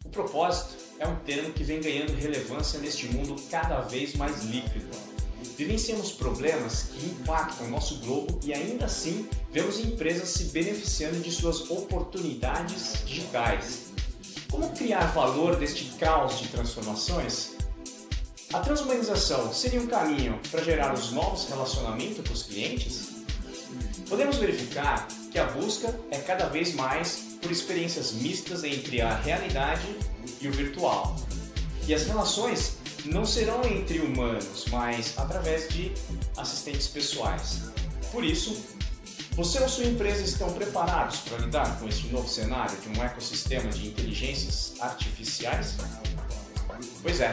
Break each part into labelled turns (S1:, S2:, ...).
S1: O propósito é um termo que vem ganhando relevância neste mundo cada vez mais líquido. Vivenciamos problemas que impactam nosso globo e ainda assim vemos empresas se beneficiando de suas oportunidades digitais. Como criar valor deste caos de transformações? A transhumanização seria um caminho para gerar os novos relacionamentos com os clientes? Podemos verificar que a busca é cada vez mais por experiências mistas entre a realidade e o virtual. E as relações não serão entre humanos, mas através de assistentes pessoais. Por isso, você ou sua empresa estão preparados para lidar com este novo cenário de um ecossistema de inteligências artificiais? Pois é.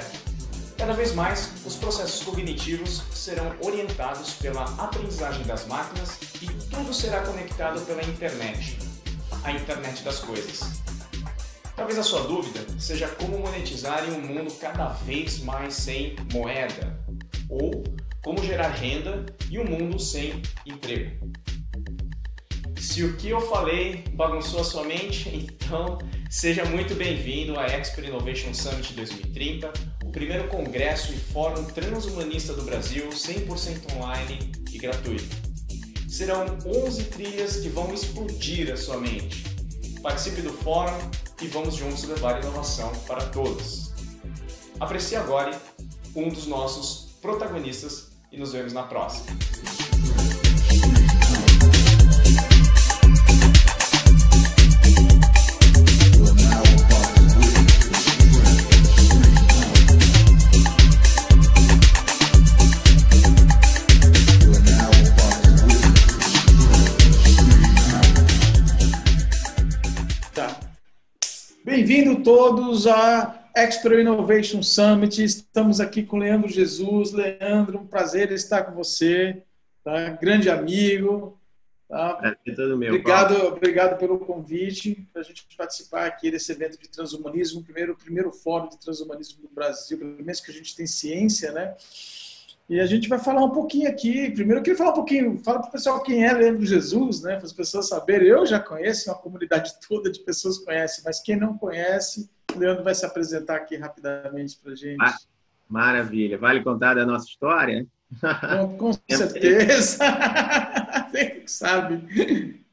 S1: Cada vez mais, os processos cognitivos serão orientados pela aprendizagem das máquinas e tudo será conectado pela internet, a internet das coisas. Talvez a sua dúvida seja como monetizar em um mundo cada vez mais sem moeda, ou como gerar renda em um mundo sem emprego. Se o que eu falei bagunçou a sua mente, então seja muito bem-vindo à Expert Innovation Summit 2030, o primeiro congresso e fórum transhumanista do Brasil, 100% online e gratuito. Serão 11 trilhas que vão explodir a sua mente. Participe do fórum e vamos juntos levar inovação para todos. Aprecie agora um dos nossos protagonistas e nos vemos na próxima.
S2: Bem-vindo todos à Expert Innovation Summit. Estamos aqui com Leandro Jesus. Leandro, um prazer estar com você, tá? Grande amigo. Tá?
S3: É todo meu,
S2: obrigado pelo convite para a gente participar aqui desse evento de transhumanismo, o primeiro fórum de transhumanismo do Brasil, pelo menos que a gente tem ciência, né? E a gente vai falar um pouquinho aqui. Primeiro, eu queria falar um pouquinho, fala para o pessoal quem é Leandro Jesus, né? Para as pessoas saberem. Eu já conheço, uma comunidade toda de pessoas conhece, mas quem não conhece, o Leandro vai se apresentar aqui rapidamente para a gente.
S3: Maravilha. Vale contar da nossa história?
S2: Com certeza. Sempre que sabe.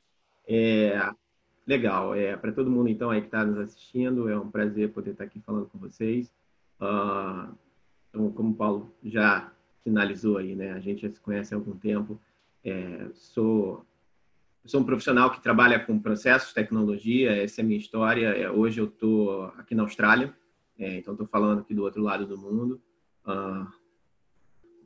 S3: Legal. Para todo mundo, então, aí que está nos assistindo, é um prazer poder estar aqui falando com vocês. Então, como o Paulo já finalizou aí, né? A gente já se conhece há algum tempo. Sou um profissional que trabalha com processos, tecnologia, essa é a minha história. Hoje eu estou aqui na Austrália, então estou falando aqui do outro lado do mundo.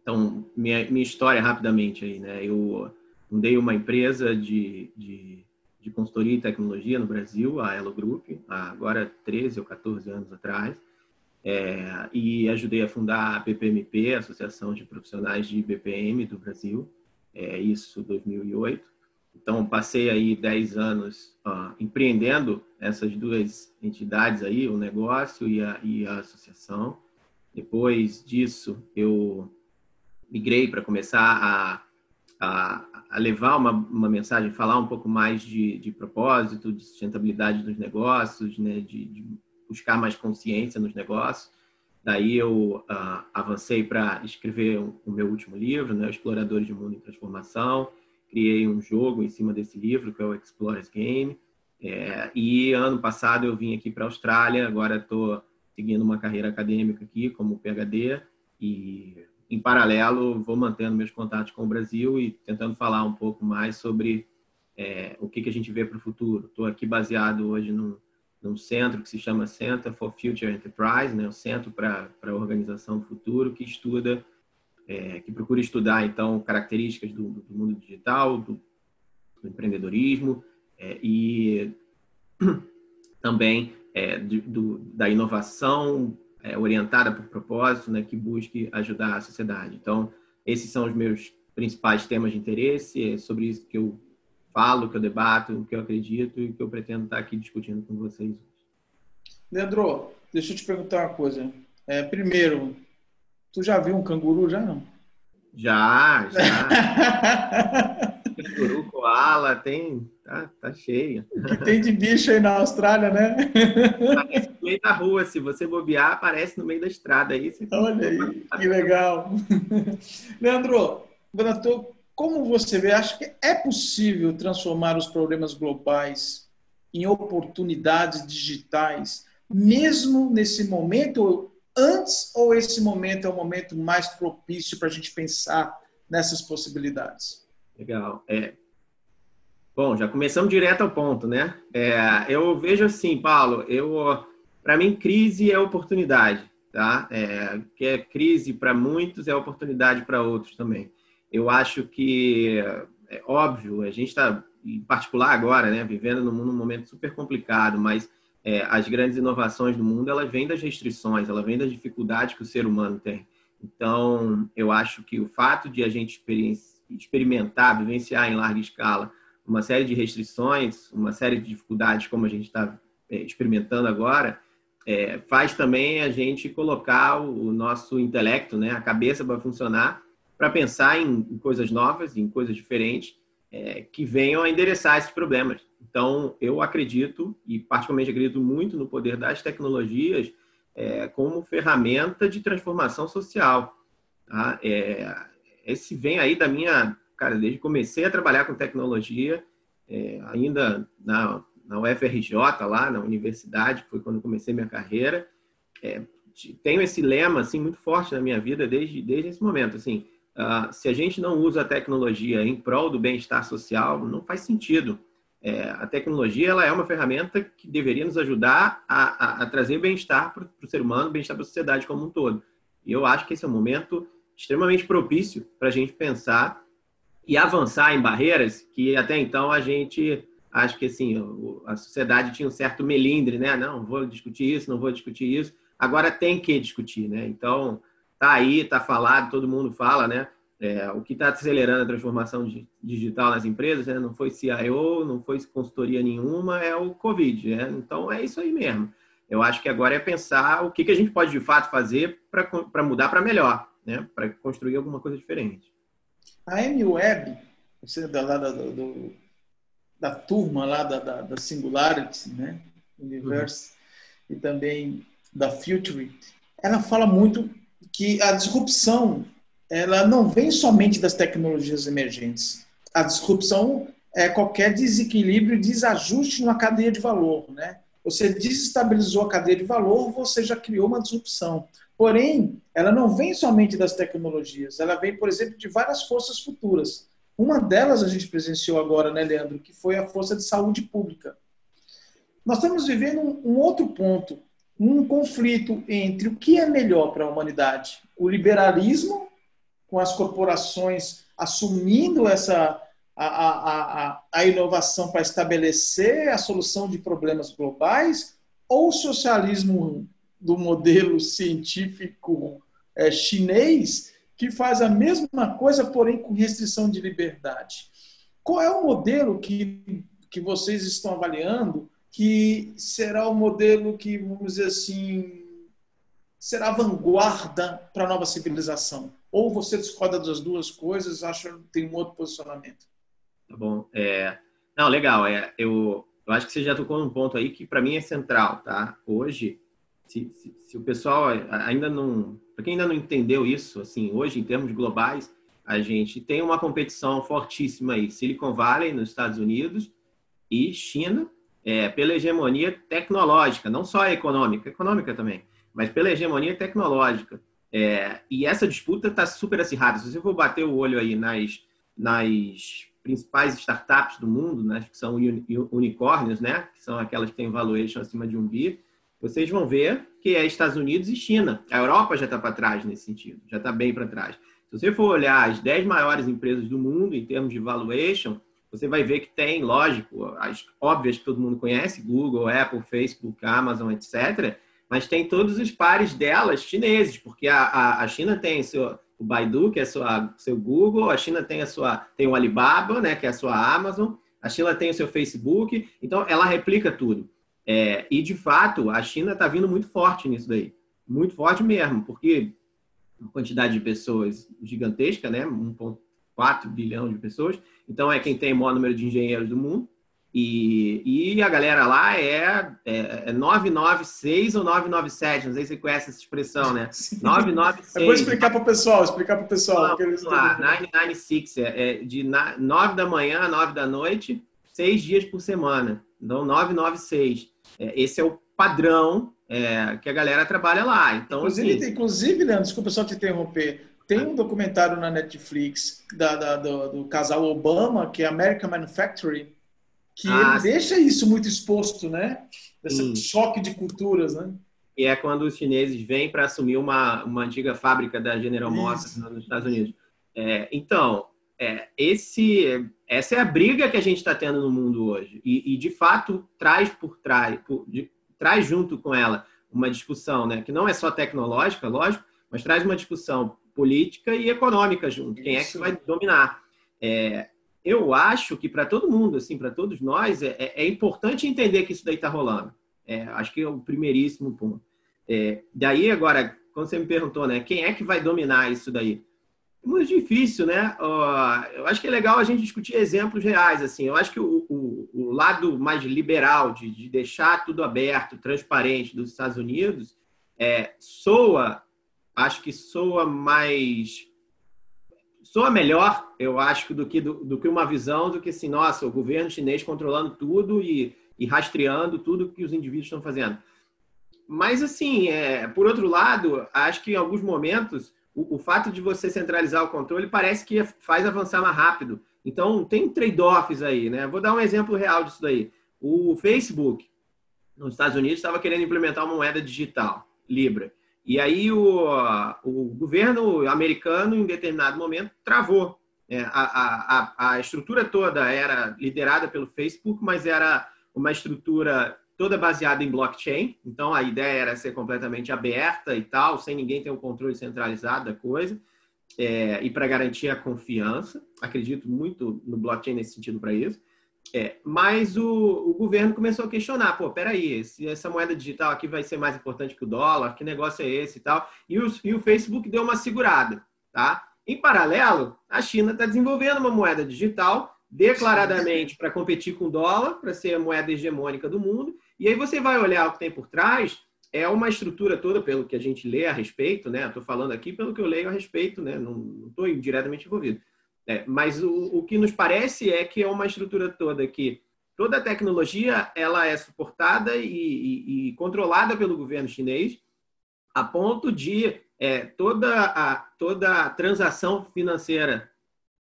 S3: Então, minha história rapidamente aí, né? Eu fundei uma empresa de consultoria e tecnologia no Brasil, a Elo Group, há agora 13 ou 14 anos atrás. E ajudei a fundar a BPMP, a Associação de Profissionais de BPM do Brasil, isso em 2008. Então, passei aí 10 anos empreendendo essas duas entidades aí, o negócio e a associação. Depois disso, eu migrei para começar a levar uma mensagem, falar um pouco mais de propósito, de sustentabilidade dos negócios, né, de buscar mais consciência nos negócios. Daí eu avancei para escrever o meu último livro, né, Exploradores de Mundo em Transformação. Criei um jogo em cima desse livro, que é o Explorers Game. E ano passado eu vim aqui para a Austrália, agora estou seguindo uma carreira acadêmica aqui como PhD e, em paralelo, vou mantendo meus contatos com o Brasil e tentando falar um pouco mais sobre o que a gente vê para o futuro. Estou aqui baseado hoje num centro que se chama Center for Future Enterprise, né? O Centro para a Organização do Futuro, que estuda, que procura estudar, então, características do mundo digital, do empreendedorismo e também da inovação orientada por propósito, né? Que busque ajudar a sociedade. Então, esses são os meus principais temas de interesse, é sobre isso que eu falo, que eu debato, o que eu acredito e que eu pretendo estar aqui discutindo com vocês hoje.
S2: Leandro, deixa eu te perguntar uma coisa. Primeiro, tu já viu um canguru, já não?
S3: Já. Canguru com koala, tá cheio.
S2: O que tem de bicho aí na Austrália, né?
S3: Aparece no meio da rua, se você bobear, aparece no meio da estrada. Aí você...
S2: Olha aí, que legal. Leandro, como você vê, acho que é possível transformar os problemas globais em oportunidades digitais, mesmo nesse momento, antes, ou esse momento é o momento mais propício para a gente pensar nessas possibilidades?
S3: Legal. Bom, já começamos direto ao ponto, né? Eu vejo assim, Paulo, para mim, crise é oportunidade, tá? Que é crise para muitos, é oportunidade para outros também. Eu acho que, é óbvio, a gente está, em particular agora, né, vivendo num momento super complicado, mas as grandes inovações do mundo, elas vêm das restrições, elas vêm das dificuldades que o ser humano tem. Então, eu acho que o fato de a gente experimentar, vivenciar em larga escala uma série de restrições, uma série de dificuldades, como a gente está experimentando agora, faz também a gente colocar o nosso intelecto, né, a cabeça para funcionar, para pensar em coisas novas, em coisas diferentes, que venham a endereçar esses problemas. Então, eu acredito, e particularmente acredito muito no poder das tecnologias como ferramenta de transformação social. Tá? Esse vem aí da minha... Cara, desde que comecei a trabalhar com tecnologia, ainda na UFRJ, lá na universidade, foi quando comecei minha carreira, tenho esse lema assim, muito forte na minha vida desde esse momento. Assim, se a gente não usa a tecnologia em prol do bem-estar social, não faz sentido. A tecnologia ela é uma ferramenta que deveria nos ajudar a trazer bem-estar para o ser humano, bem-estar para a sociedade como um todo. E eu acho que esse é um momento extremamente propício para a gente pensar e avançar em barreiras que até então a gente, acho que assim, a sociedade tinha um certo melindre, né? Não vou discutir isso, não vou discutir isso. Agora tem que discutir, né? Então, tá aí, tá falado, todo mundo fala, né? O que está acelerando a transformação digital nas empresas, né? Não foi CIO, não foi consultoria nenhuma, é o Covid, né? Então, é isso aí mesmo. Eu acho que agora é pensar o que a gente pode de fato fazer para mudar para melhor, né? Para construir alguma coisa diferente.
S2: A MWeb, você lá da turma lá da Singularity, né? Universe, e também da Future, ela fala muito que a disrupção ela não vem somente das tecnologias emergentes. A disrupção é qualquer desequilíbrio, desajuste numa cadeia de valor, né? Você desestabilizou a cadeia de valor, você já criou uma disrupção. Porém, ela não vem somente das tecnologias, ela vem, por exemplo, de várias forças futuras. Uma delas a gente presenciou agora, né, Leandro, que foi a força de saúde pública. Nós estamos vivendo um outro ponto, um conflito entre o que é melhor para a humanidade. O liberalismo, com as corporações assumindo a inovação para estabelecer a solução de problemas globais, ou o socialismo do modelo científico chinês, que faz a mesma coisa, porém com restrição de liberdade. Qual é o modelo que vocês estão avaliando que será o modelo que, vamos dizer assim, será a vanguarda para a nova civilização? Ou você discorda das duas coisas, acha que tem um outro posicionamento?
S3: Tá bom. Não, legal. Eu acho que você já tocou num ponto aí que para mim é central, tá? Hoje, se o pessoal ainda não... Para quem ainda não entendeu isso, assim, hoje, em termos globais, a gente tem uma competição fortíssima aí. Silicon Valley, nos Estados Unidos, e China, pela hegemonia tecnológica, não só econômica também, mas pela hegemonia tecnológica. E essa disputa está super acirrada. Se você for bater o olho aí nas principais startups do mundo, né, que são unicórnios, né, que são aquelas que têm valuation acima de 1 bi, vocês vão ver que é Estados Unidos e China. A Europa já está para trás nesse sentido, já está bem para trás. Se você for olhar as 10 maiores empresas do mundo em termos de valuation, você vai ver que tem, lógico, as óbvias que todo mundo conhece, Google, Apple, Facebook, Amazon, etc., mas tem todos os pares delas chineses, porque a China tem o Baidu, que é seu Google, a China tem o Alibaba, né, que é a sua Amazon, a China tem o seu Facebook, então ela replica tudo. E, de fato, a China está vindo muito forte nisso daí, muito forte mesmo, porque uma quantidade de pessoas gigantesca, né, 4 bilhões de pessoas. Então, é quem tem o maior número de engenheiros do mundo. E a galera lá é 996 ou 997, não sei se você conhece essa expressão, né?
S2: Sim.
S3: 996.
S2: Eu vou explicar para o pessoal.
S3: Vamos lá, 996, de 9 da manhã a 9 da noite, 6 dias por semana. Então, 996. Esse é o padrão que a galera trabalha lá. Então,
S2: inclusive, Leandro, desculpa só te interromper. Tem um documentário na Netflix do casal Obama, que é American Manufacturing, que ele deixa isso muito exposto, né? Esse choque de culturas, né?
S3: E é quando os chineses vêm para assumir uma antiga fábrica da General Motors nos Estados Unidos. Então, essa é a briga que a gente está tendo no mundo hoje. E de fato, traz junto com ela uma discussão, né? Que não é só tecnológica, lógico, mas traz uma discussão política e econômica junto. Quem é que vai dominar? Eu acho que para todo mundo, assim, para todos nós, é importante entender que isso daí está rolando. Acho que é o primeiríssimo ponto. Daí, agora, quando você me perguntou, né, quem é que vai dominar isso daí? É muito difícil, né? Eu acho que é legal a gente discutir exemplos reais. Assim. Eu acho que o lado mais liberal de deixar tudo aberto, transparente dos Estados Unidos, acho que soa melhor, eu acho, do que uma visão do que assim, nossa, o governo chinês controlando tudo e rastreando tudo que os indivíduos estão fazendo. Mas, assim, por outro lado, acho que em alguns momentos o fato de você centralizar o controle parece que faz avançar mais rápido. Então, tem trade-offs aí, né? Vou dar um exemplo real disso daí. O Facebook, nos Estados Unidos, estava querendo implementar uma moeda digital, Libra. E aí o governo americano, em determinado momento, travou. A estrutura toda era liderada pelo Facebook, mas era uma estrutura toda baseada em blockchain. Então, a ideia era ser completamente aberta e tal, sem ninguém ter um controle centralizado da coisa. E para garantir a confiança. Acredito muito no blockchain nesse sentido para isso. Mas o governo começou a questionar, peraí, se essa moeda digital aqui vai ser mais importante que o dólar, que negócio é esse e tal? E o Facebook deu uma segurada, tá? Em paralelo, a China está desenvolvendo uma moeda digital declaradamente para competir com o dólar, para ser a moeda hegemônica do mundo. E aí você vai olhar o que tem por trás, é uma estrutura toda, pelo que a gente lê a respeito, né? Estou falando aqui pelo que eu leio a respeito, né? Não estou diretamente envolvido. Mas o que nos parece é que é uma estrutura toda que toda a tecnologia ela é suportada e controlada pelo governo chinês, a ponto de toda a transação financeira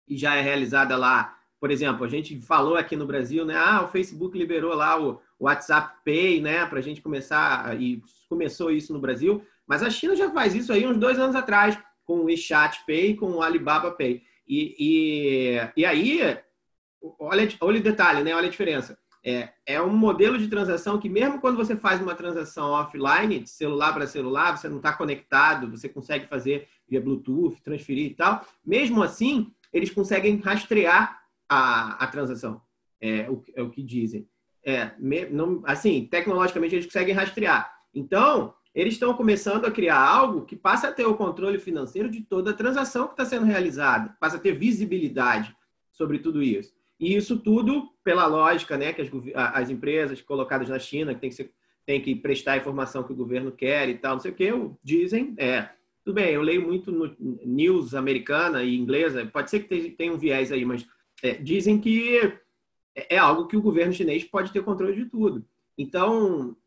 S3: que já é realizada lá. Por exemplo, a gente falou aqui no Brasil, né? O Facebook liberou lá o WhatsApp Pay, né? Para a gente começar, e começou isso no Brasil, mas a China já faz isso aí uns 2 anos atrás, com o WeChat Pay e com o Alibaba Pay. E aí, olha o detalhe, né? Olha a diferença. É um modelo de transação que mesmo quando você faz uma transação offline, de celular para celular, você não está conectado, você consegue fazer via Bluetooth, transferir e tal. Mesmo assim, eles conseguem rastrear a transação. É o que dizem. Assim, tecnologicamente, eles conseguem rastrear. Então, eles estão começando a criar algo que passa a ter o controle financeiro de toda a transação que está sendo realizada, passa a ter visibilidade sobre tudo isso. E isso tudo pela lógica, né, que as empresas colocadas na China, que tem que prestar a informação que o governo quer e tal, não sei o que, dizem, tudo bem, eu leio muito no news americana e inglesa, pode ser que tenha um viés aí, mas dizem que é algo que o governo chinês pode ter controle de tudo. Então,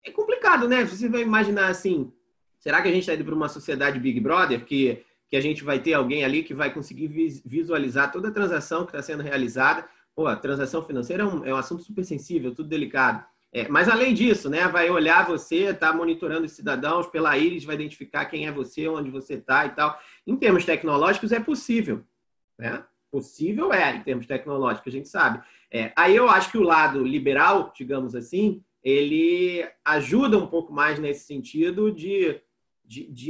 S3: é complicado, né? Você vai imaginar assim, será que a gente está indo para uma sociedade Big Brother, que a gente vai ter alguém ali que vai conseguir visualizar toda a transação que está sendo realizada? A transação financeira é um assunto super sensível, tudo delicado. Mas, além disso, né, vai olhar você, está monitorando os cidadãos pela íris, vai identificar quem é você, onde você está e tal. Em termos tecnológicos, é possível, né? Possível em termos tecnológicos, a gente sabe. Aí eu acho que o lado liberal, digamos assim, ele ajuda um pouco mais nesse sentido de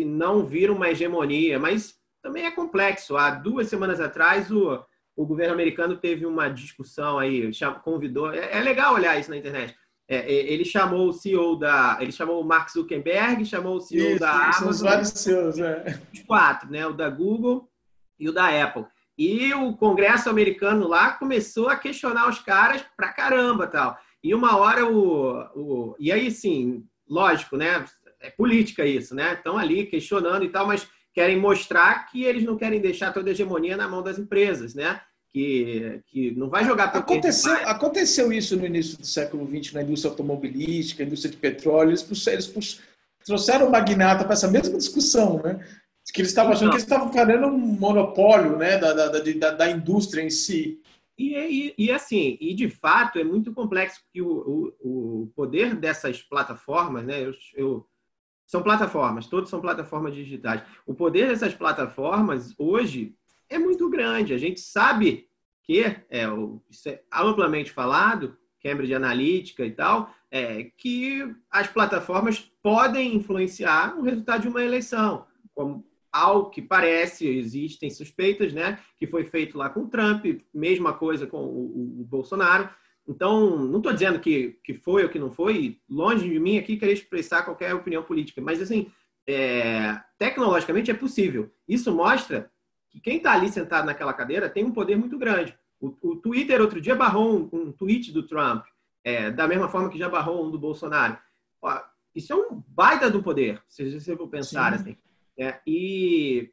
S3: não vir uma hegemonia, mas também é complexo. Há 2 semanas atrás, o governo americano teve uma discussão aí, convidou... É legal olhar isso na internet. Ele chamou o CEO ele chamou o Mark Zuckerberg, chamou o CEO da Amazon.
S2: São os vários CEOs,
S3: Os 4, né? O da Google e o da Apple. E o Congresso americano lá começou a questionar os caras pra caramba, tal. E uma hora e aí, sim, lógico, né? É política isso, né? Estão ali questionando e tal, mas querem mostrar que eles não querem deixar toda a hegemonia na mão das empresas, né? Que não vai jogar para
S2: Aconteceu isso no início do século XX na indústria automobilística, indústria de petróleo. Eles trouxeram o magnata para essa mesma discussão, né? Que eles estavam achando que eles estavam fazendo um monopólio, né, da indústria em si.
S3: Assim, de fato é muito complexo, porque o poder dessas plataformas, né, são plataformas, todos são plataformas digitais. O poder dessas plataformas hoje é muito grande. A gente sabe que isso é amplamente falado, Cambridge Analytica e tal, que as plataformas podem influenciar o resultado de uma eleição, como ao que parece, existem suspeitas, né, que foi feito lá com o Trump, mesma coisa com o Bolsonaro. Então, não estou dizendo que foi ou que não foi, longe de mim aqui querer expressar qualquer opinião política, mas, assim, tecnologicamente é possível. Isso mostra que quem está ali sentado naquela cadeira tem um poder muito grande. O Twitter, outro dia, barrou um tweet do Trump, da mesma forma que já barrou um do Bolsonaro. Isso é um baita do poder, se você for pensar. Sim. Assim.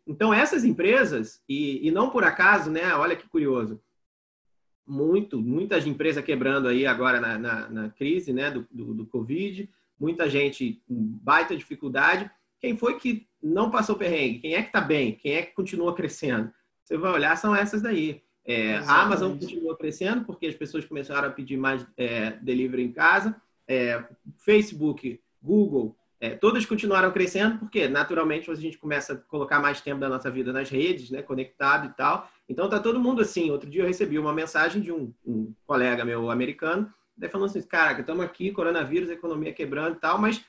S3: Então, essas empresas, e não por acaso, né, olha que curioso, muitas empresas quebrando aí agora na crise, né, do Covid, muita gente com baita dificuldade. Quem foi que não passou perrengue? Quem é que está bem? Quem é que continua crescendo? Você vai olhar, são essas daí. A Amazon continua crescendo porque as pessoas começaram a pedir mais delivery em casa. Facebook, Google, todas continuaram crescendo porque, naturalmente, a gente começa a colocar mais tempo da nossa vida nas redes, né, conectado e tal. Então, tá todo mundo assim. Outro dia eu recebi uma mensagem de um colega meu americano, falando assim, cara, estamos aqui, coronavírus, economia quebrando e tal, mas,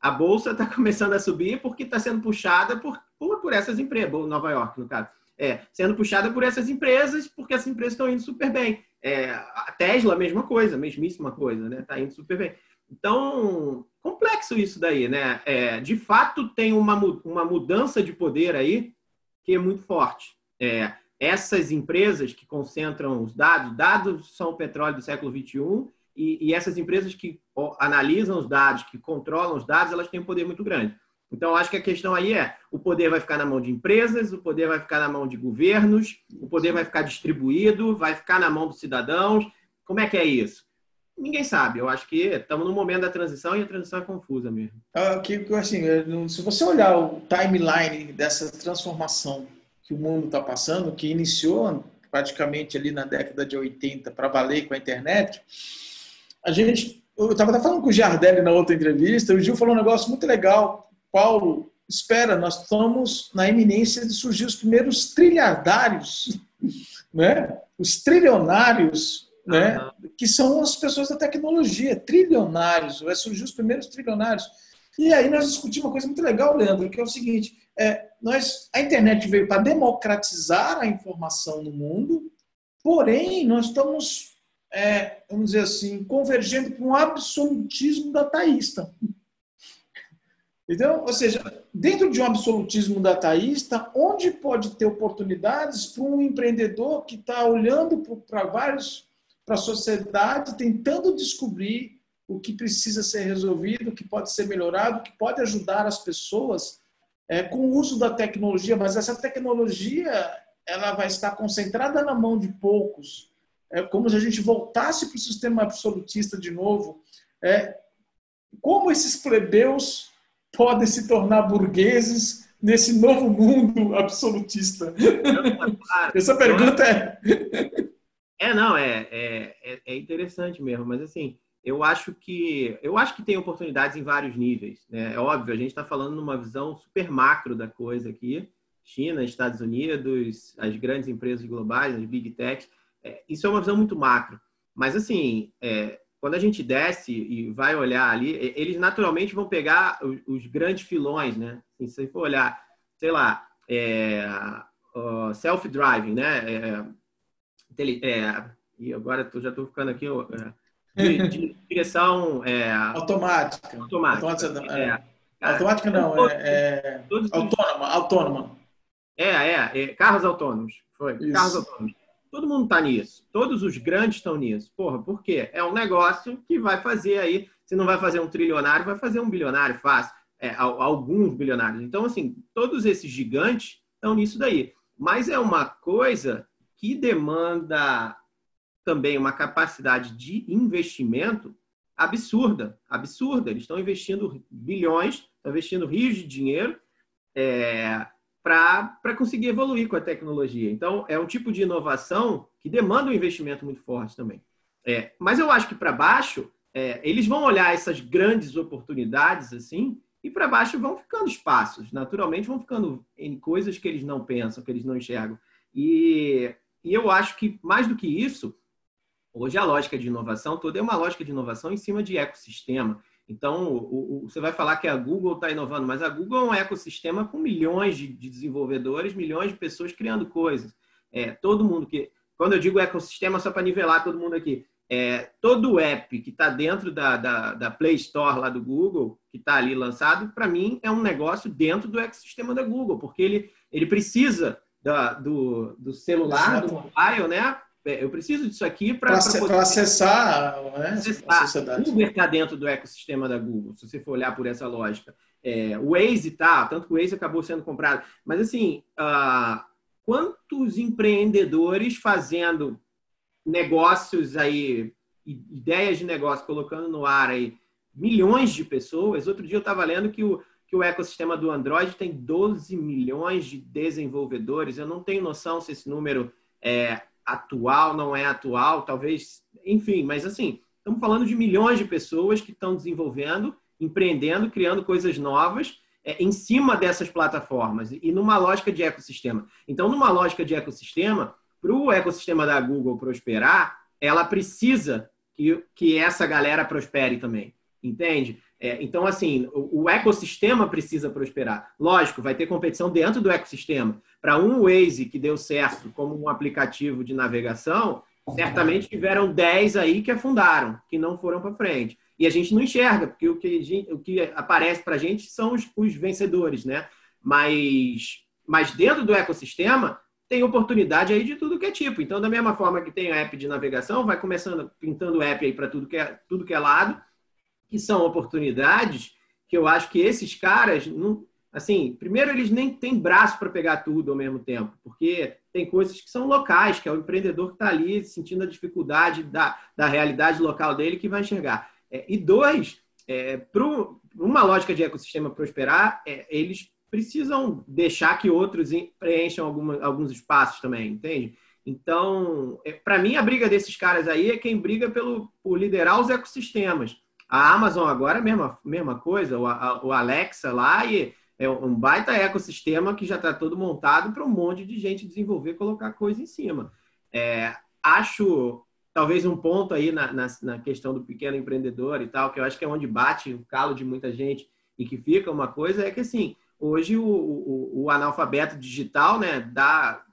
S3: a bolsa está começando a subir porque está sendo puxada por essas empresas, Nova York, no caso. Sendo puxada por essas empresas, porque essas empresas estão indo super bem. A Tesla, mesma coisa, mesmíssima coisa, né? Está indo super bem. Então, complexo isso daí, né? De fato, tem uma mudança de poder aí que é muito forte. Essas empresas que concentram os dados são o petróleo do século XXI, e essas empresas que analisam os dados, que controlam os dados, elas têm um poder muito grande. Então, acho que a questão aí o poder vai ficar na mão de empresas, o poder vai ficar na mão de governos, o poder vai ficar distribuído, vai ficar na mão dos cidadãos. Como é que é isso? Ninguém sabe. Eu acho que estamos no momento da transição e a transição é confusa mesmo.
S2: Assim, se você olhar o timeline dessa transformação que o mundo está passando, que iniciou praticamente ali na década de 80 para valer com a internet, eu estava falando com o Giardelli na outra entrevista, o Gil falou um negócio muito legal. Paulo, espera, nós estamos na iminência de surgir os primeiros trilhardários, né? Os trilionários, né? Que são as pessoas da tecnologia, trilionários, vai surgir os primeiros trilionários. E aí nós discutimos uma coisa muito legal, Leandro, que é o seguinte, a internet veio para democratizar a informação no mundo, porém nós estamos, vamos dizer assim, convergendo para um absolutismo dataísta. Então, ou seja, dentro de um absolutismo dataísta, onde pode ter oportunidades para um empreendedor que está olhando para a sociedade, tentando descobrir o que precisa ser resolvido, o que pode ser melhorado, o que pode ajudar as pessoas com o uso da tecnologia, mas essa tecnologia ela vai estar concentrada na mão de poucos. É como se a gente voltasse para o sistema absolutista de novo. Como esses plebeus podem se tornar burgueses nesse novo mundo absolutista? Essa pergunta
S3: é interessante mesmo, mas assim, eu acho que tem oportunidades em vários níveis, né? É óbvio, a gente está falando numa visão super macro da coisa aqui, China, Estados Unidos, as grandes empresas globais, as big techs, isso é uma visão muito macro, mas assim, quando a gente desce e vai olhar ali, eles naturalmente vão pegar os grandes filões, né? Assim, se você for olhar, sei lá, self-driving, né? E agora já estou ficando aqui de direção
S2: automática.
S3: Automática não,
S2: autônoma.
S3: Carros autônomos. Foi,
S2: Isso.
S3: carros autônomos. Todo mundo está nisso. Todos os grandes estão nisso. Porra, por quê? É um negócio que vai fazer aí, se não vai fazer um trilionário, vai fazer um bilionário fácil. Alguns bilionários. Então, assim, todos esses gigantes estão nisso daí. Mas é uma coisa que demanda também uma capacidade de investimento absurda. Absurda. Eles estão investindo bilhões, estão investindo rios de dinheiro para conseguir evoluir com a tecnologia. Então, é um tipo de inovação que demanda um investimento muito forte também. Mas eu acho que para baixo, eles vão olhar essas grandes oportunidades assim, e para baixo vão ficando espaços. Naturalmente, vão ficando em coisas que eles não pensam, que eles não enxergam. E eu acho que, mais do que isso, hoje a lógica de inovação toda é uma lógica de inovação em cima de ecossistema. Então, você vai falar que a Google está inovando, mas a Google é um ecossistema com milhões de desenvolvedores, milhões de pessoas criando coisas. Todo mundo que... Quando eu digo ecossistema, só para nivelar todo mundo aqui, todo app que está dentro da Play Store lá do Google, que está ali lançado, para mim é um negócio dentro do ecossistema da Google, porque ele precisa do celular, do mobile, né? Eu preciso disso aqui para
S2: acessar, né, a sociedade.
S3: O Uber está dentro do ecossistema da Google, se você for olhar por essa lógica. O Waze tá, tanto que o Waze acabou sendo comprado. Mas, assim, quantos empreendedores fazendo negócios aí, ideias de negócio, colocando no ar aí, milhões de pessoas. Outro dia eu estava lendo que o ecossistema do Android tem 12 milhões de desenvolvedores. Eu não tenho noção se esse número é atual, não é atual, talvez, enfim, mas assim, estamos falando de milhões de pessoas que estão desenvolvendo, empreendendo, criando coisas novas em cima dessas plataformas e numa lógica de ecossistema. Então, numa lógica de ecossistema, para o ecossistema da Google prosperar, ela precisa que essa galera prospere também, entende? Então, assim, o ecossistema precisa prosperar. Lógico, vai ter competição dentro do ecossistema. Para um Waze que deu certo como um aplicativo de navegação, certamente tiveram 10 aí que afundaram, que não foram para frente. E a gente não enxerga, porque o que aparece para a gente são os vencedores, né? Mas dentro do ecossistema tem oportunidade aí de tudo que é tipo. Então, da mesma forma que tem app de navegação, vai começando pintando app aí para tudo que é lado, que são oportunidades que eu acho que esses caras, não, assim, primeiro eles nem têm braço para pegar tudo ao mesmo tempo, porque tem coisas que são locais, que é o empreendedor que está ali sentindo a dificuldade da realidade local dele que vai enxergar. E dois, para uma lógica de ecossistema prosperar, eles precisam deixar que outros preencham alguns espaços também, entende? Então, para mim, a briga desses caras aí é quem briga por liderar os ecossistemas. A Amazon agora é a mesma coisa, o Alexa lá, e é um baita ecossistema que já está todo montado para um monte de gente desenvolver, colocar coisa em cima. Acho, talvez, um ponto aí na questão do pequeno empreendedor e tal, que eu acho que é onde bate o calo de muita gente e que fica uma coisa, é que, assim, hoje o analfabeto digital, né, dá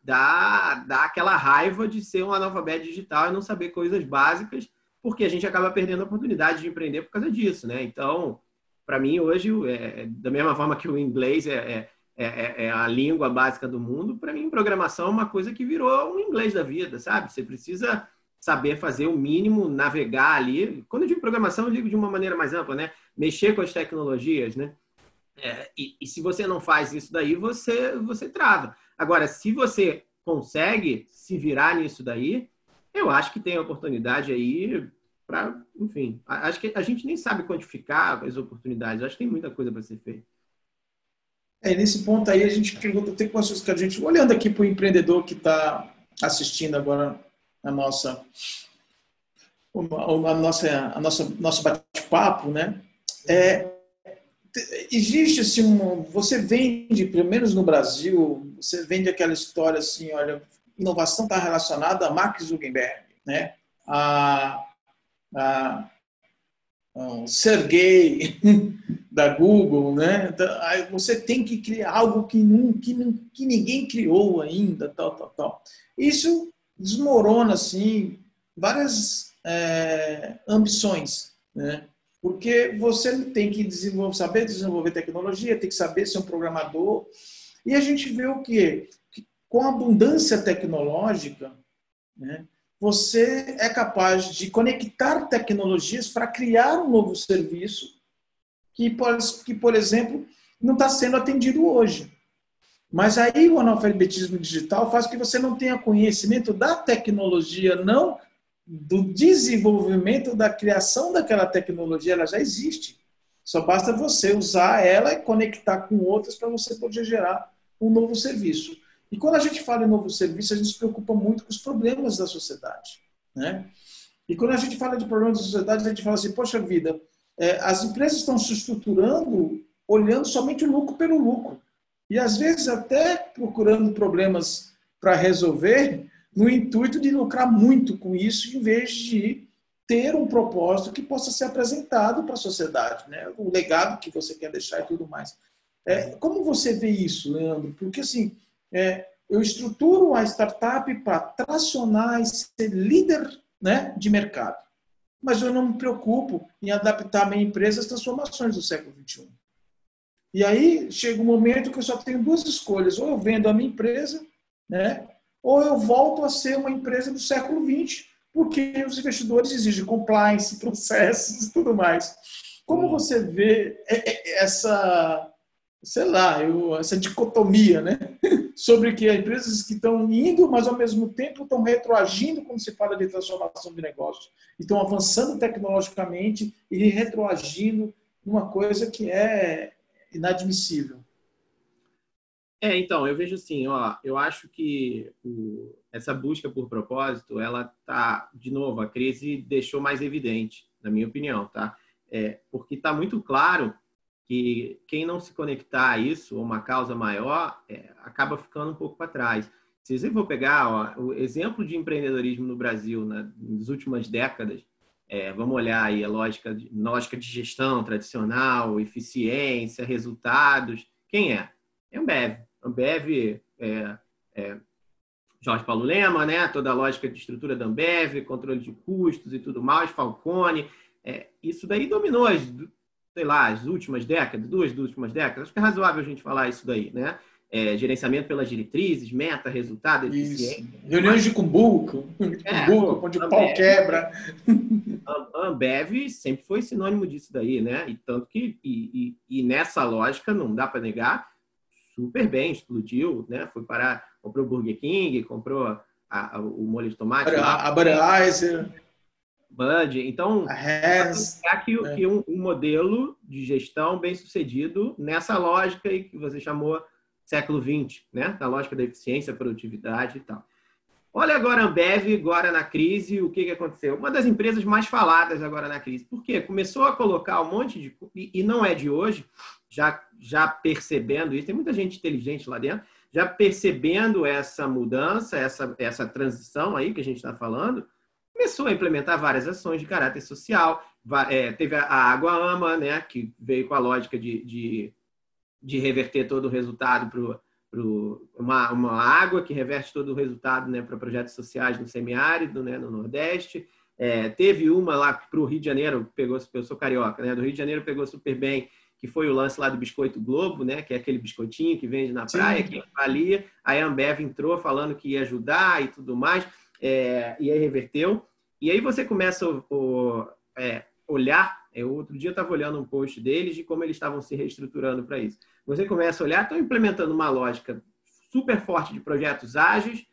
S3: aquela raiva de ser um analfabeto digital e não saber coisas básicas, porque a gente acaba perdendo a oportunidade de empreender por causa disso, né? Então, para mim, hoje, da mesma forma que o inglês é a língua básica do mundo, para mim, programação é uma coisa que virou um inglês da vida, sabe? Você precisa saber fazer o mínimo, navegar ali. Quando eu digo programação, eu digo de uma maneira mais ampla, né? Mexer com as tecnologias, né? E se você não faz isso daí, você trava. Agora, se você consegue se virar nisso daí, eu acho que tem oportunidade aí para, enfim, acho que a gente nem sabe quantificar as oportunidades, acho que tem muita coisa para ser feita.
S2: Nesse ponto aí, a gente pergunta, tem coisas que a gente, olhando aqui para o empreendedor que está assistindo agora nosso bate-papo, né? Existe assim, você vende, pelo menos no Brasil, você vende aquela história assim, olha, inovação está relacionada a Mark Zuckerberg, né? Sergey da Google, né? Você tem que criar algo que ninguém criou ainda, tal. Isso desmorona assim várias ambições, né? Porque você tem que saber desenvolver tecnologia, tem que saber ser um programador. E a gente vê o quê? Que com a abundância tecnológica, né, você é capaz de conectar tecnologias para criar um novo serviço que, por exemplo, não está sendo atendido hoje. Mas aí o analfabetismo digital faz com que você não tenha conhecimento da tecnologia, não do desenvolvimento, da criação daquela tecnologia. Ela já existe. Só basta você usar ela e conectar com outras para você poder gerar um novo serviço. E quando a gente fala em novo serviço, a gente se preocupa muito com os problemas da sociedade, né? E quando a gente fala de problemas da sociedade, a gente fala assim, poxa vida, as empresas estão se estruturando olhando somente o lucro pelo lucro. E às vezes até procurando problemas para resolver no intuito de lucrar muito com isso, em vez de ter um propósito que possa ser apresentado para a sociedade, né? O legado que você quer deixar e tudo mais. Como você vê isso, Leandro? Porque assim, eu estruturo a startup para tracionar e ser líder, né, de mercado. Mas eu não me preocupo em adaptar a minha empresa às transformações do século XXI. E aí chega um momento que eu só tenho duas escolhas. Ou eu vendo a minha empresa, né, ou eu volto a ser uma empresa do século XX, porque os investidores exigem compliance, processos e tudo mais. Como você vê essa, sei lá, essa dicotomia, né? Sobre que as empresas que estão indo, mas ao mesmo tempo estão retroagindo quando se fala de transformação de negócio. Estão avançando tecnologicamente e retroagindo numa coisa que é inadmissível.
S3: Então, eu vejo assim, eu acho que essa busca por propósito, ela tá, de novo, a crise deixou mais evidente, na minha opinião, tá? Porque está muito claro que quem não se conectar a isso, ou uma causa maior, acaba ficando um pouco para trás. Se você for pegar o exemplo de empreendedorismo no Brasil, nas últimas décadas, vamos olhar aí a lógica de gestão tradicional, eficiência, resultados. Quem é? É a Ambev. Ambev, Jorge Paulo Lema, né? Toda a lógica de estrutura da Ambev, controle de custos e tudo mais, Falcone. Isso daí dominou as últimas décadas, duas últimas décadas. Acho que é razoável a gente falar isso daí, né? Gerenciamento pelas diretrizes, meta, resultado, eficiência.
S2: Reuniões de cumbuco, onde o pau quebra.
S3: A Ambev sempre foi sinônimo disso daí, né? E tanto que e nessa lógica, não dá para negar, super bem, explodiu, né? Foi parar, comprou o Burger King, comprou o molho de tomate.
S2: A Budweiser.
S3: Bud. Então, que um modelo de gestão bem sucedido nessa lógica aí que você chamou século XX, né? Na lógica da eficiência, produtividade e tal. Olha agora a Ambev, agora na crise, o que aconteceu? Uma das empresas mais faladas agora na crise. Por quê? Começou a colocar um monte de... E não é de hoje, já percebendo isso, tem muita gente inteligente lá dentro, já percebendo essa mudança, essa transição aí que a gente está falando, começou a implementar várias ações de caráter social. Teve a Água Ama, né, que veio com a lógica de reverter todo o resultado para uma água que reverte todo o resultado, né, para projetos sociais no semiárido, né, no Nordeste. Teve uma lá para o Rio de Janeiro, eu sou carioca, né, do Rio de Janeiro pegou super bem, que foi o lance lá do Biscoito Globo, né, que é aquele biscoitinho que vende na praia, que valia. Aí a Ambev entrou falando que ia ajudar e tudo mais, e aí reverteu. E aí você começa a olhar, outro dia eu estava olhando um post deles de como eles estavam se reestruturando para isso. Você começa a olhar, estão implementando uma lógica super forte de projetos ágeis,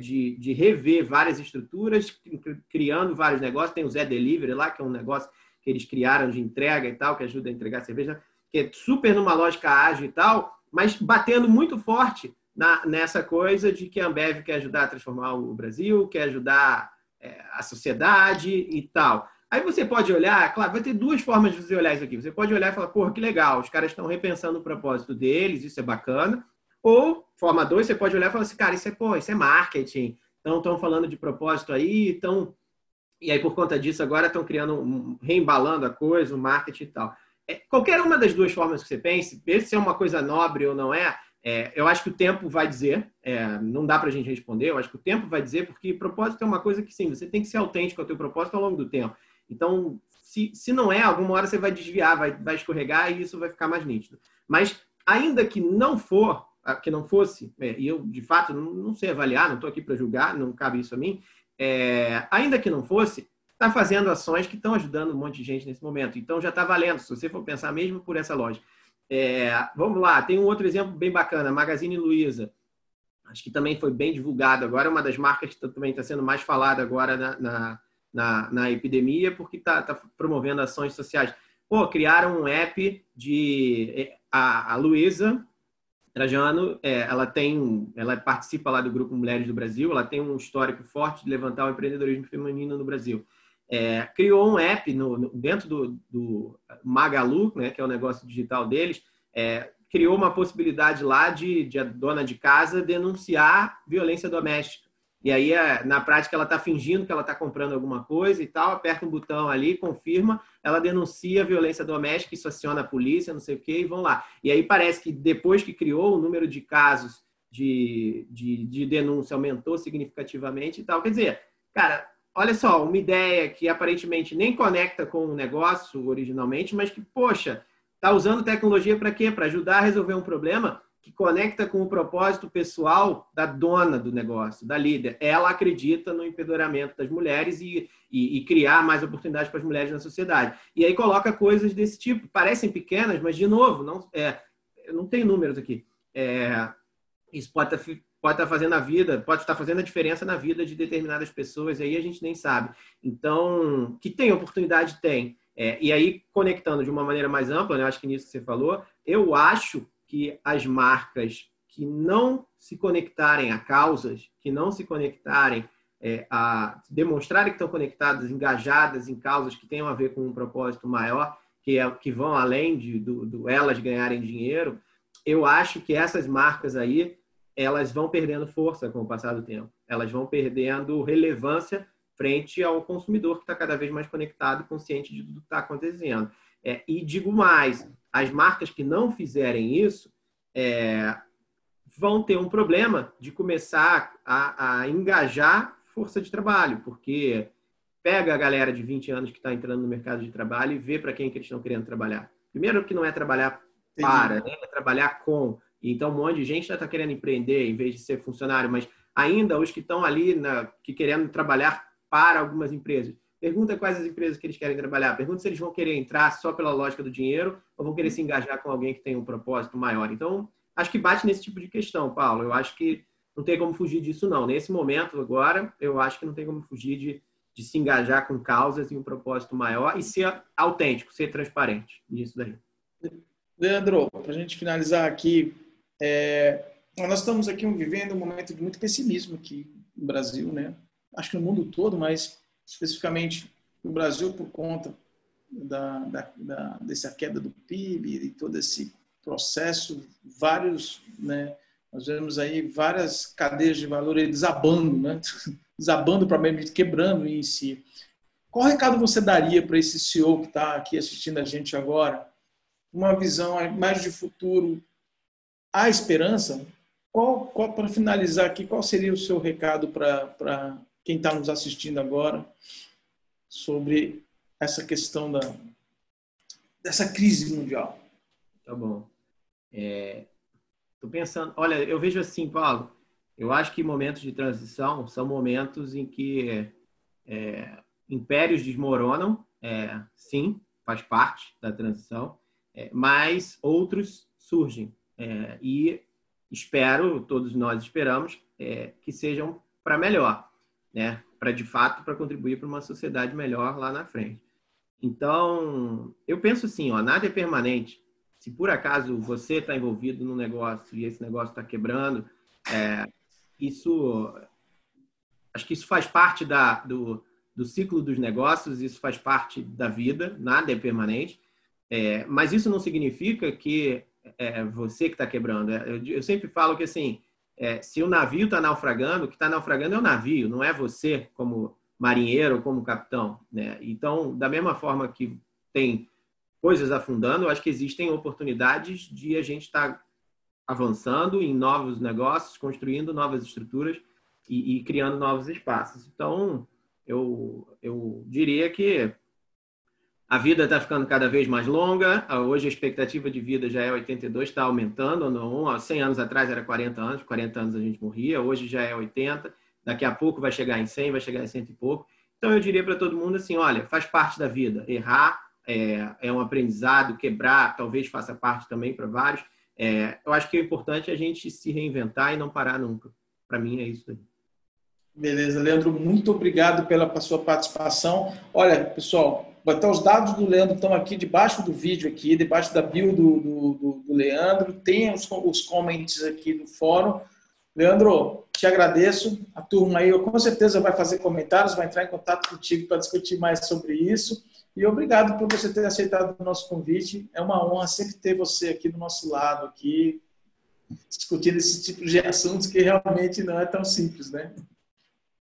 S3: de rever várias estruturas, criando vários negócios. Tem o Zé Delivery lá, que é um negócio que eles criaram de entrega e tal, que ajuda a entregar cerveja, que é super numa lógica ágil e tal, mas batendo muito forte nessa coisa de que a Ambev quer ajudar a transformar o Brasil, quer ajudar a sociedade e tal. Aí você pode olhar, claro, vai ter duas formas de você olhar isso aqui. Você pode olhar e falar, porra, que legal, os caras estão repensando o propósito deles, isso é bacana. Ou, forma 2, você pode olhar e falar assim, cara, isso é marketing, estão falando de propósito aí, e aí por conta disso agora estão criando, reembalando a coisa, o marketing e tal. Qualquer uma das duas formas que você pense, se é uma coisa nobre ou não eu acho que o tempo vai dizer, não dá para a gente responder, eu acho que o tempo vai dizer, porque propósito é uma coisa que, sim, você tem que ser autêntico ao teu propósito ao longo do tempo. Então, se não alguma hora você vai desviar, vai escorregar e isso vai ficar mais nítido. Mas, ainda que não for, que não fosse, e eu, de fato, não sei avaliar, não estou aqui para julgar, não cabe isso a mim, ainda que não fosse, está fazendo ações que estão ajudando um monte de gente nesse momento. Então, já está valendo, se você for pensar mesmo por essa lógica. Vamos lá, tem um outro exemplo bem bacana, Magazine Luiza. Acho que também foi bem divulgado agora, é uma das marcas que também está sendo mais falada agora na epidemia, porque está promovendo ações sociais. Criaram um app de... A Luiza Trajano, ela participa lá do Grupo Mulheres do Brasil, ela tem um histórico forte de levantar o empreendedorismo feminino no Brasil. Criou um app dentro do Magalu, né, que é o negócio digital deles, criou uma possibilidade lá de a dona de casa denunciar violência doméstica. E aí, na prática, ela está fingindo que ela está comprando alguma coisa e tal, aperta um botão ali, confirma, ela denuncia a violência doméstica, isso aciona a polícia, não sei o quê, e vão lá. E aí parece que depois que criou, o número de casos de denúncia aumentou significativamente e tal. Quer dizer, cara, olha só, uma ideia que aparentemente nem conecta com o negócio originalmente, mas que, poxa, está usando tecnologia para quê? Para ajudar a resolver um problema que conecta com o propósito pessoal da dona do negócio, da líder. Ela acredita no empoderamento das mulheres e criar mais oportunidades para as mulheres na sociedade. E aí coloca coisas desse tipo. Parecem pequenas, mas, de novo, eu não tenho números aqui. Isso pode estar fazendo pode estar fazendo a diferença na vida de determinadas pessoas, aí a gente nem sabe. Então, que tem oportunidade, tem. E aí, conectando de uma maneira mais ampla, né, acho que nisso que você falou, eu acho que as marcas que não se conectarem a causas, que não se conectarem a demonstrarem que estão conectadas, engajadas em causas que tenham a ver com um propósito maior, que vão além do elas ganharem dinheiro, eu acho que essas marcas aí, elas vão perdendo força com o passar do tempo. Elas vão perdendo relevância frente ao consumidor que está cada vez mais conectado e consciente de tudo que está acontecendo. E digo mais, as marcas que não fizerem isso vão ter um problema de começar a engajar força de trabalho, porque pega a galera de 20 anos que está entrando no mercado de trabalho e vê para quem que eles estão querendo trabalhar. Primeiro que não é trabalhar para, né? É trabalhar com. Então, um monte de gente já está querendo empreender em vez de ser funcionário, mas ainda os que estão ali que querendo trabalhar para algumas empresas. Pergunta quais as empresas que eles querem trabalhar. Pergunta se eles vão querer entrar só pela lógica do dinheiro ou vão querer se engajar com alguém que tem um propósito maior. Então, acho que bate nesse tipo de questão, Paulo. Eu acho que não tem como fugir disso, não. Nesse momento, agora, eu acho que não tem como fugir de se engajar com causas e um propósito maior e ser autêntico, ser transparente nisso daí.
S2: Leandro, para a gente finalizar aqui, nós estamos aqui vivendo um momento de muito pessimismo aqui no Brasil, né? Acho que no mundo todo, mas especificamente no Brasil por conta dessa queda do PIB e todo esse processo, né? Nós vemos aí várias cadeias de valor aí desabando, né? Desabando para mesmo, quebrando em si. Qual recado você daria para esse CEO que está aqui assistindo a gente agora? Uma visão mais de futuro, há esperança? Para finalizar aqui, qual seria o seu recado para quem está nos assistindo agora sobre essa questão dessa crise mundial?
S3: Tá bom. Estou pensando... Olha, eu vejo assim, Paulo, eu acho que momentos de transição são momentos em que impérios desmoronam, sim, faz parte da transição, mas outros surgem. E todos nós esperamos, que sejam para melhor, né? De fato, para contribuir para uma sociedade melhor lá na frente. Então, eu penso assim, nada é permanente. Se por acaso você está envolvido num negócio e esse negócio está quebrando, acho que isso faz parte do ciclo dos negócios, isso faz parte da vida, nada é permanente. Mas isso não significa que você que está quebrando. Eu sempre falo que assim, se o navio está naufragando, o que está naufragando é o navio, não é você como marinheiro ou como capitão, né? Então, da mesma forma que tem coisas afundando, eu acho que existem oportunidades de a gente estar avançando em novos negócios, construindo novas estruturas e criando novos espaços. Então, eu diria que A vida está ficando cada vez mais longa. Hoje a expectativa de vida já é 82, está aumentando. Não, há 100 anos atrás era 40 anos, 40 anos a gente morria, hoje já é 80. Daqui a pouco vai chegar em 100, vai chegar em 100 e pouco. Então eu diria para todo mundo assim, olha, faz parte da vida. Errar é um aprendizado, quebrar talvez faça parte também para vários. Eu acho que o importante é a gente se reinventar e não parar nunca. Para mim é isso aí.
S2: Beleza, Leandro, muito obrigado pela sua participação. Olha, pessoal, os dados do Leandro estão aqui debaixo do vídeo, aqui, debaixo da bio do Leandro, tem os comments aqui do fórum. Leandro, te agradeço. A turma aí com certeza vai fazer comentários, vai entrar em contato contigo para discutir mais sobre isso. E obrigado por você ter aceitado o nosso convite. É uma honra sempre ter você aqui do nosso lado, aqui, discutindo esse tipo de assuntos que realmente não é tão simples, né?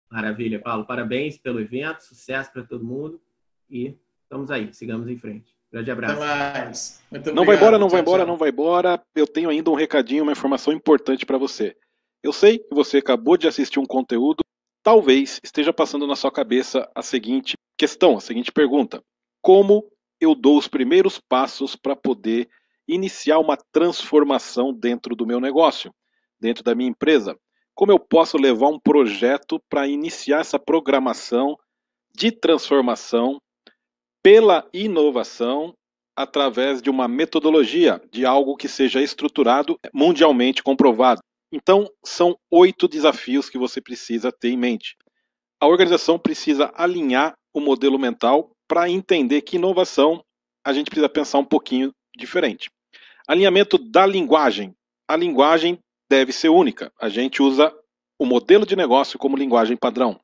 S3: Maravilha, Paulo. Parabéns pelo evento, sucesso para todo mundo e estamos aí, sigamos em frente. Grande abraço.
S2: Até mais. Muito
S4: não
S2: obrigado.
S4: Vai embora, não
S2: tchau,
S4: vai embora,
S2: tchau.
S4: não vai embora. Eu tenho ainda um recadinho, uma informação importante para você. Eu sei que você acabou de assistir um conteúdo, talvez esteja passando na sua cabeça a seguinte questão, a seguinte pergunta: como eu dou os primeiros passos para poder iniciar uma transformação dentro do meu negócio, dentro da minha empresa? Como eu posso levar um projeto para iniciar essa programação de transformação pela inovação através de uma metodologia, de algo que seja estruturado, mundialmente comprovado? Então, são 8 desafios que você precisa ter em mente. A organização precisa alinhar o modelo mental para entender que inovação a gente precisa pensar um pouquinho diferente. Alinhamento da linguagem. A linguagem deve ser única. A gente usa o modelo de negócio como linguagem padrão.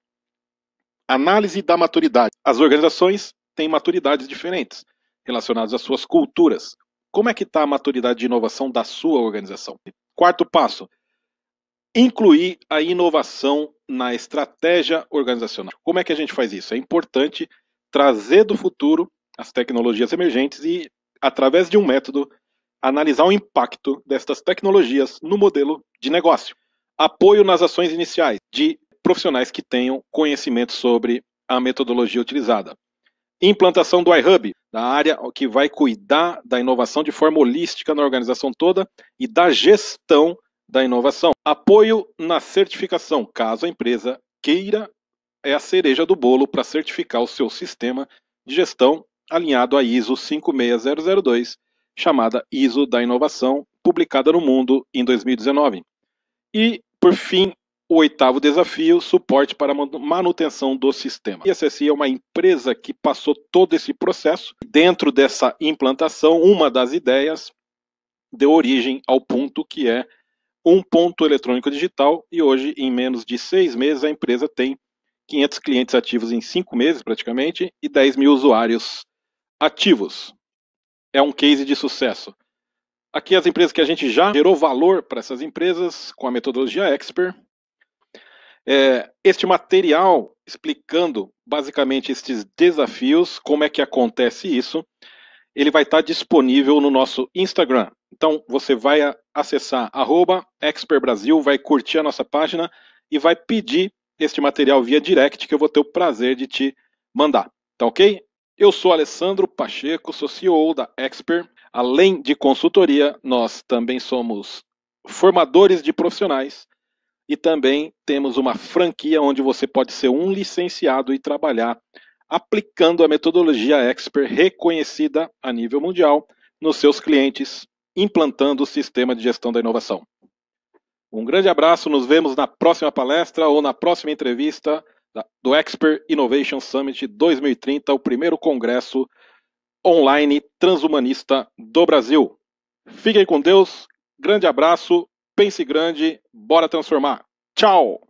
S4: Análise da maturidade. As organizações têm maturidades diferentes, relacionadas às suas culturas. Como é que está a maturidade de inovação da sua organização? Quarto passo: incluir a inovação na estratégia organizacional. Como é que a gente faz isso? É importante trazer do futuro as tecnologias emergentes e, através de um método, analisar o impacto destas tecnologias no modelo de negócio. Apoio nas ações iniciais de profissionais que tenham conhecimento sobre a metodologia utilizada. Implantação do iHub, da área que vai cuidar da inovação de forma holística na organização toda e da gestão da inovação. Apoio na certificação, caso a empresa queira, é a cereja do bolo para certificar o seu sistema de gestão alinhado à ISO 56002, chamada ISO da inovação, publicada no mundo em 2019. E, por fim, o 8º desafio, suporte para a manutenção do sistema. A ISSI é uma empresa que passou todo esse processo. Dentro dessa implantação, uma das ideias deu origem ao ponto que é um ponto eletrônico digital, e hoje, em menos de 6 meses, a empresa tem 500 clientes ativos em 5 meses, praticamente, e 10 mil usuários ativos. É um case de sucesso. Aqui as empresas que a gente já gerou valor para essas empresas com a metodologia Expert. Este material explicando basicamente estes desafios, como é que acontece isso, ele vai estar disponível no nosso Instagram. Então você vai acessar @expertbrasil, vai curtir a nossa página e vai pedir este material via direct, que eu vou ter o prazer de te mandar. Tá ok? Eu sou Alessandro Pacheco, sou CEO da Expert. Além de consultoria, nós também somos formadores de profissionais e também temos uma franquia onde você pode ser um licenciado e trabalhar aplicando a metodologia Expert reconhecida a nível mundial nos seus clientes, implantando o sistema de gestão da inovação. Um grande abraço, nos vemos na próxima palestra ou na próxima entrevista do Expert Innovation Summit 2030, o primeiro congresso online transhumanista do Brasil. Fiquem com Deus, grande abraço, pense grande, bora transformar. Tchau!